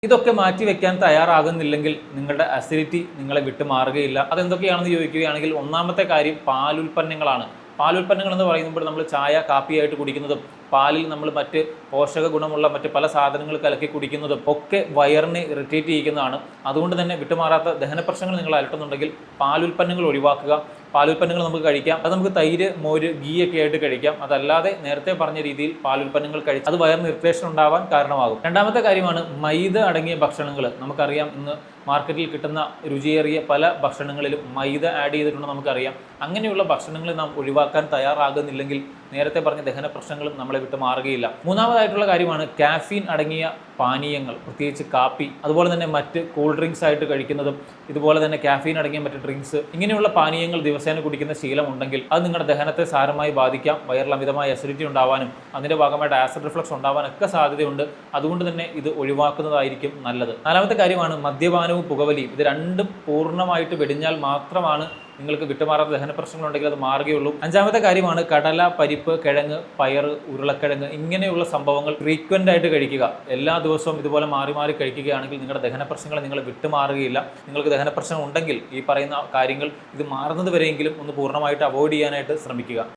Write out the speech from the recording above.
ഇതൊക്കെ മാറ്റി വെക്കാൻ തയ്യാറാകുന്നില്ലെങ്കിൽ നിങ്ങളുടെ അസിഡിറ്റി നിങ്ങളെ വിട്ടു മാറുകയില്ല. അതെന്തൊക്കെയാണെന്ന് ചോദിക്കുകയാണെങ്കിൽ ഒന്നാമത്തെ കാര്യം പാലുൽപ്പന്നങ്ങളാണ്. പാലുൽപ്പന്നങ്ങൾ എന്ന് പറയുമ്പോൾ നമ്മൾ ചായ കാപ്പിയായിട്ട് കുടിക്കുന്നതും പാലിൽ നമ്മൾ മറ്റ് പോഷക ഗുണമുള്ള മറ്റ് പല സാധനങ്ങൾ കലക്കി കുടിക്കുന്നതും ഒക്കെ വയറിനെ ഇറിറ്റേറ്റ് ചെയ്യിക്കുന്നതാണ്. അതുകൊണ്ട് തന്നെ വിട്ടുമാറാത്ത ദഹന പ്രശ്നങ്ങൾ നിങ്ങൾ അലട്ടുന്നുണ്ടെങ്കിൽ പാലുൽപ്പന്നങ്ങൾ ഒഴിവാക്കുക. പാലുൽപ്പന്നങ്ങൾ നമുക്ക് കഴിക്കാം. അത് നമുക്ക് തൈര്, മോര്, ഗീ ഒക്കെ ആയിട്ട് കഴിക്കാം. അതല്ലാതെ നേരത്തെ പറഞ്ഞ രീതിയിൽ പാലുൽപ്പന്നങ്ങൾ കഴിച്ച് അത് വയറിന് ഇറിറ്റേഷൻ ഉണ്ടാവാൻ കാരണമാകും. രണ്ടാമത്തെ കാര്യമാണ് മൈദ അടങ്ങിയ ഭക്ഷണങ്ങൾ. നമുക്കറിയാം ഇന്ന് മാർക്കറ്റിൽ കിട്ടുന്ന രുചിയേറിയ പല ഭക്ഷണങ്ങളിലും മൈദ ആഡ് ചെയ്തിട്ടുണ്ട് നമുക്കറിയാം. അങ്ങനെയുള്ള ഭക്ഷണങ്ങൾ നാം ഒഴിവാക്കാൻ തയ്യാറാകുന്നില്ലെങ്കിൽ നേരത്തെ പറഞ്ഞ ദഹന പ്രശ്നങ്ങളും നമ്മളെ വിട്ട് മാറുകയില്ല. മൂന്നാമതായിട്ടുള്ള കാര്യമാണ് കാഫീൻ അടങ്ങിയ പാനീയങ്ങൾ, പ്രത്യേകിച്ച് കാപ്പി, അതുപോലെ തന്നെ മറ്റ് കൂൾ ഡ്രിങ്ക്സ് ആയിട്ട് കഴിക്കുന്നതും ഇതുപോലെ തന്നെ കാഫീൻ അടങ്ങിയ മറ്റ് ഡ്രിങ്ക്സ്, ഇങ്ങനെയുള്ള പാനീയങ്ങൾ ദിവസേന കുടിക്കുന്ന ശീലം ഉണ്ടെങ്കിൽ അത് നിങ്ങളുടെ ദഹനത്തെ സാരമായി ബാധിക്കാം. വയറിൽ അമിതമായ അസിഡിറ്റി ഉണ്ടാവാനും അതിൻ്റെ ഭാഗമായിട്ട് ആസിഡ് റിഫ്ലക്സ് ഉണ്ടാവാനൊക്കെ സാധ്യതയുണ്ട്. അതുകൊണ്ട് തന്നെ ഇത് ഒഴിവാക്കുന്നതായിരിക്കും നല്ലത്. നാലാമത്തെ കാര്യമാണ് മദ്യപാനവും പുകവലിയും. ഇത് രണ്ടും പൂർണ്ണമായിട്ട് വെടിഞ്ഞാൽ മാത്രമാണ് നിങ്ങൾക്ക് വിട്ടുമാറാത്ത ദഹന പ്രശ്നങ്ങളുണ്ടെങ്കിൽ അത് മാറുകയുള്ളൂ. അഞ്ചാമത്തെ കാര്യമാണ് കടല, പരിപ്പ്, കിഴങ്ങ്, പയർ, ഉരുളക്കിഴങ്ങ് ഇങ്ങനെയുള്ള സംഭവങ്ങൾ ഫ്രീക്വൻ്റ് ആയിട്ട് കഴിക്കുക. എല്ലാ ദിവസവും ഇതുപോലെ മാറി മാറി കഴിക്കുകയാണെങ്കിൽ നിങ്ങളുടെ ദഹന പ്രശ്നങ്ങൾ നിങ്ങൾ വിട്ടുമാറുകയില്ല. നിങ്ങൾക്ക് ദഹന പ്രശ്നം ഉണ്ടെങ്കിൽ ഈ പറയുന്ന കാര്യങ്ങൾ ഇത് മാറുന്നത് വരെയെങ്കിലും ഒന്ന് പൂർണ്ണമായിട്ട് അവോയ്ഡ് ചെയ്യാനായിട്ട് ശ്രമിക്കുക.